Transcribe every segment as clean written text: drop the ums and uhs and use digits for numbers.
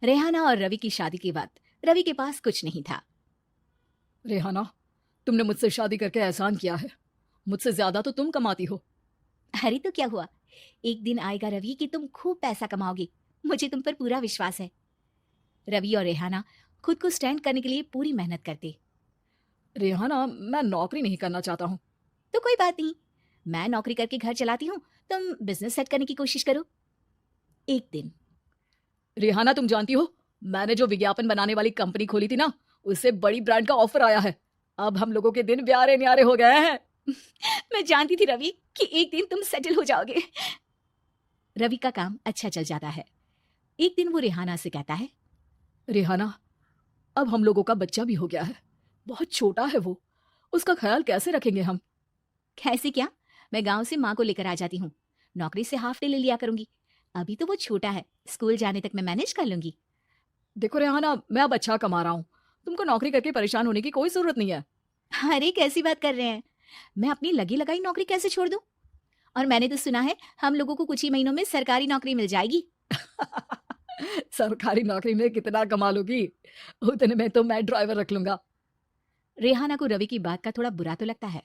रेहाना और रवि की शादी के बाद रवि के पास कुछ नहीं था। रेहाना, तुमने मुझसे शादी करके एहसान किया है। मुझसे ज्यादा तो तुम कमाती हो। अरे तो क्या हुआ, एक दिन आएगा रवि कि तुम खूब पैसा कमाओगे। मुझे तुम पर पूरा विश्वास है। रवि और रेहाना खुद को स्टैंड करने के लिए पूरी मेहनत करते। रेहाना, मैं नौकरी नहीं करना चाहता हूँ। तो कोई बात नहीं, मैं नौकरी करके घर चलाती हूँ, तुम बिजनेस सेट करने की कोशिश करो। एक दिन। रेहाना, तुम जानती हो, मैंने जो विज्ञापन बनाने वाली कंपनी खोली थी ना, उससे बड़ी ब्रांड का ऑफर आया है। अब हम लोगों के दिन प्यारे न्यारे हो गए हैं। मैं जानती थी रवि कि एक दिन तुम सेटल हो जाओगे। रवि का काम अच्छा चल जाता है। एक दिन वो रेहाना से कहता है, रेहाना, अब हम लोगों का बच्चा भी हो गया है। बहुत छोटा है वो। उसका ख्याल कैसे रखेंगे हम? कैसे क्या, मैं गांव से माँ को लेकर आ जाती हूँ। नौकरी से हाफ डे ले लिया करूंगी। अभी तो वो छोटा है, स्कूल जाने तक मैं मैनेज कर लूंगी। देखो रेहाना, मैं अब अच्छा कमा रहा हूँ। तुमको नौकरी करके परेशान होने की कोई जरूरत नहीं है। अरे कैसी बात कर रहे हैं, मैं अपनी लगी लगाई नौकरी कैसे छोड़ दूं। और मैंने तो सुना है हम लोगों को कुछ ही महीनों में सरकारी नौकरी मिल जाएगी। सरकारी नौकरी में कितना कमा लोगी? उतने में तो मैं ड्राइवर रख लूंगा। रेहाना को रवि की बात का थोड़ा बुरा तो लगता है।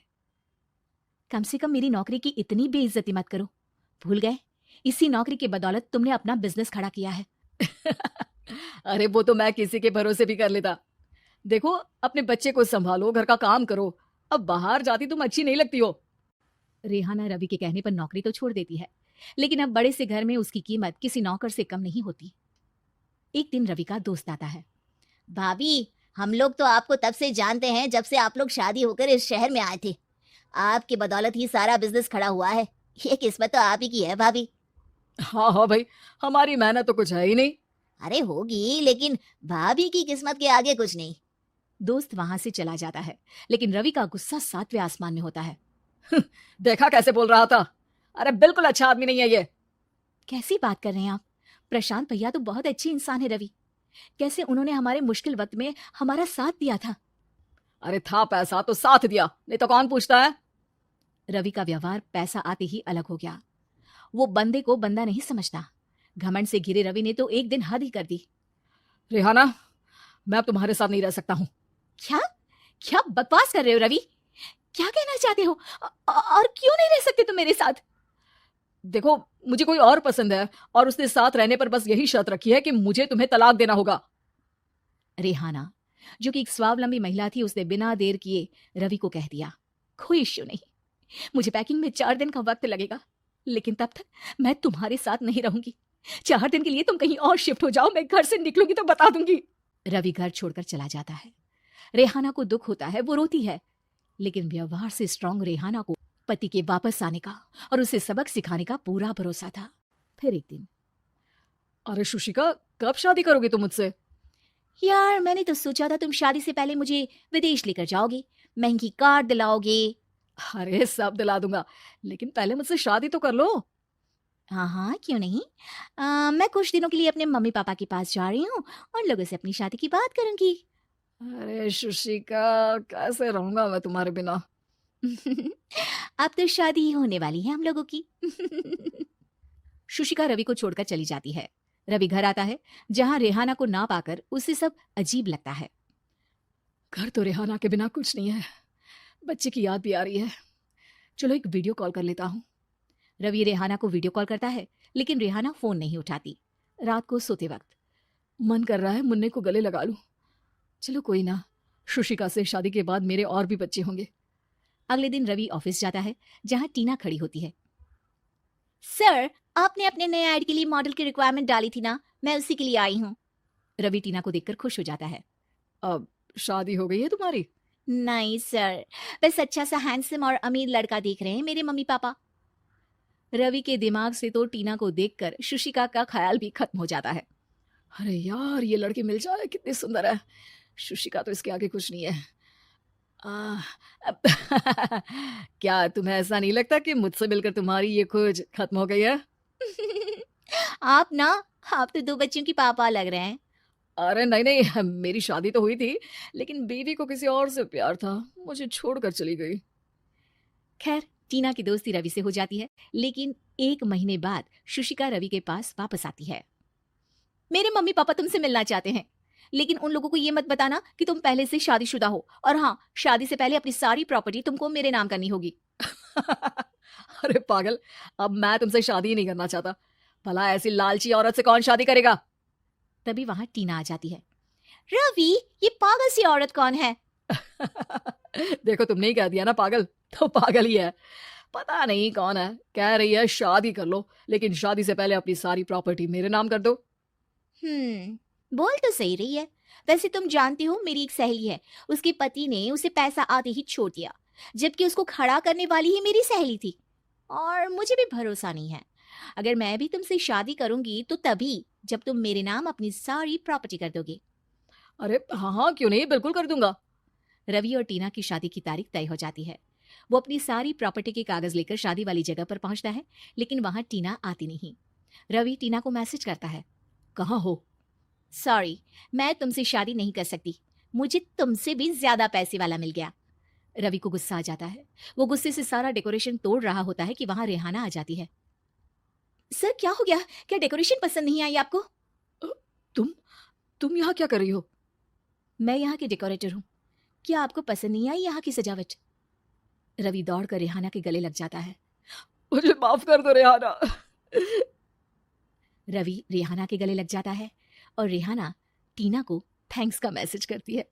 कम से कम मेरी नौकरी की इतनी बेइज्जती मत करो। भूल गए, इसी नौकरी के बदौलत तुमने अपना बिजनेस खड़ा किया है। अरे वो तो मैं किसी के भरोसे भी कर लेता। देखो, अपने बच्चे को संभालो, घर का काम करो। अब बाहर जाती तुम अच्छी नहीं लगती हो। रेहाना रवि के कहने पर नौकरी तो छोड़ देती है, लेकिन अब बड़े से घर में उसकी कीमत किसी नौकर से कम नहीं होती। एक दिन रवि का दोस्त आता है। भाभी, हम लोग तो आपको तब से जानते हैं जब से आप लोग शादी होकर इस शहर में आए थे। आपकी बदौलत ही सारा बिजनेस खड़ा हुआ है। ये किस्मत तो आप ही की है भाभी। हाँ हाँ भाई, हमारी मेहनत तो कुछ है ही नहीं। अरे होगी, लेकिन भाभी की किस्मत के आगे कुछ नहीं। दोस्त वहां से चला जाता है, लेकिन रवि का गुस्सा सातवें आसमान में होता है। देखा कैसे बोल रहा था। अरे बिल्कुल अच्छा आदमी नहीं है ये। कैसी बात कर रहे हैं आप? प्रशांत भैया तो बहुत अच्छे इंसान है रवि। कैसे उन्होंने हमारे मुश्किल वक्त में हमारा साथ दिया था। अरे था पैसा तो साथ दिया, नहीं तो कौन पूछता है। रवि का व्यवहार पैसा आते ही अलग हो गया। वो बंदे को बंदा नहीं समझता। घमंड से घिरे रवि ने तो एक दिन हद ही कर दी। रेहाना, मैं अब तुम्हारे साथ नहीं रह सकता हूँ। क्या? क्या बकवास कर रहे हो रवि? क्या कहना चाहते हो? और क्यों नहीं रह सकते तुम मेरे साथ? देखो, मुझे कोई और पसंद है, और उसने साथ रहने पर बस यही शर्त रखी है कि मुझे तुम्हें तलाक देना होगा। रेहाना, जो कि एक स्वावलंबी महिला थी, उसने बिना देर किए रवि को कह दिया, कोई इश्यू नहीं, मुझे पैकिंग में 4 दिन का वक्त लगेगा, लेकिन तब तक मैं तुम्हारे साथ नहीं रहूंगी। 4 दिन के लिए तुम कहीं और शिफ्ट हो जाओ, मैं घर से निकलूंगी तो बता दूंगी। रवि घर छोड़कर चला जाता है। रेहाना को दुख होता है, वो रोती है, लेकिन व्यवहार से स्ट्रांग रेहाना को पति के वापस आने का और उसे सबक सिखाने का पूरा भरोसा था। फिर एक दिन, अरे शुशिका, कब शादी करोगे तुम मुझसे? यार मैंने तो सोचा था तुम शादी से पहले मुझे विदेश लेकर जाओगे, महंगी कार दिलाओगे। अरे सब दिला दूंगा, लेकिन पहले मुझसे शादी तो कर लो। हाँ हाँ, क्यों नहीं। मैं कुछ दिनों के लिए अपने मम्मी पापा के पास जा रही हूँ और लोगों से अपनी शादी की बात करूंगी। अरे शुशिका, कैसे रहूंगा मैं तुम्हारे बिना। अब तो शादी ही होने वाली है हम लोगों की। शुशिका रवि को छोड़कर चली जाती है। रवि घर आता है, जहां रेहाना को ना पाकर उसे सब अजीब लगता है। घर तो रेहाना के बिना कुछ नहीं है। बच्चे की याद भी आ रही है। चलो एक वीडियो कॉल कर लेता हूँ। रवि रेहाना को वीडियो कॉल करता है, लेकिन रेहाना फोन नहीं उठाती। रात को सोते वक्त मन कर रहा है मुन्ने को गले लगा लूं। चलो कोई ना, शुशिका से शादी के बाद मेरे और भी बच्चे होंगे। अगले दिन रवि ऑफिस जाता है, जहां टीना खड़ी होती है। सर, आपने अपने नए ऐड के लिए मॉडल की रिक्वायरमेंट डाली थी ना, मैं उसी के लिए आई हूँ। रवि टीना को देखकर खुश हो जाता है। अब शादी हो गई है तुम्हारी? नहीं सर, बस अच्छा सा हैंडसम और अमीर लड़का देख रहे हैं मेरे मम्मी पापा। रवि के दिमाग से तो टीना को देखकर शुशिका का ख्याल भी खत्म हो जाता है। अरे यार, ये लड़की मिल जाए, कितनी सुंदर है। शुशिका तो इसके आगे कुछ नहीं है। आ, अब क्या तुम्हें ऐसा नहीं लगता कि मुझसे मिलकर तुम्हारी ये खोज खत्म हो गई है? आप ना, आप तो 2 बच्चों की पापा लग रहे हैं। अरे नहीं नहीं, मेरी शादी तो हुई थी, लेकिन बीवी को किसी और से प्यार था, मुझे छोड़कर चली गई। खैर, टीना की दोस्ती रवि से हो जाती है, लेकिन 1 महीने बाद शुशिका रवि के पास वापस आती है। मेरे मम्मी पापा तुमसे मिलना चाहते हैं, लेकिन उन लोगों को ये मत बताना कि तुम पहले से शादीशुदा हो, और हाँ, शादी से पहले अपनी सारी प्रॉपर्टी तुमको मेरे नाम करनी होगी। अरे पागल, अब मैं तुमसे शादी ही नहीं करना चाहता। भला ऐसी लालची औरत से कौन शादी करेगा? तभी वहां टीना आ जाती है। रवि, ये पागल सी औरत कौन है? देखो, तुमने ही कह दिया ना पागल, तो पागल ही है। पता नहीं कौन है, कह रही है शादी कर लो, लेकिन शादी से पहले अपनी सारी प्रॉपर्टी मेरे नाम कर दो। बोल तो सही रही है। वैसे तुम जानती हो, मेरी एक सहेली है, उसके पति ने उसे पैसा आते ही छोड़ दिया, जबकि उसको खड़ा करने वाली ही मेरी सहेली थी। और मुझे भी भरोसा नहीं है। अगर मैं भी तुमसे शादी करूंगी तो तभी जब तुम मेरे नाम अपनी सारी प्रॉपर्टी कर दोगे। अरे हाँ हाँ, क्यों नहीं, बिल्कुल कर दूंगा। रवि और टीना की शादी की तारीख तय हो जाती है। वो अपनी सारी प्रॉपर्टी के कागज लेकर शादी वाली जगह पर पहुंचता है, लेकिन वहां टीना आती नहीं। रवि टीना को मैसेज करता है, कहाँ हो? सॉरी, मैं तुमसे शादी नहीं कर सकती, मुझे तुमसे भी ज्यादा पैसे वाला मिल गया। रवि को गुस्सा आ जाता है। वो गुस्से से सारा डेकोरेशन तोड़ रहा होता है कि वहां रेहाना आ जाती है। सर, क्या हो गया? क्या डेकोरेशन पसंद नहीं आई आपको? तुम यहाँ क्या कर रही हो? मैं यहाँ के डेकोरेटर हूँ। क्या आपको पसंद नहीं आई यहाँ की सजावट? रवि दौड़कर रेहाना के गले लग जाता है। मुझे माफ कर दो रेहाना। रवि रेहाना के गले लग जाता है और रेहाना टीना को थैंक्स का मैसेज करती है।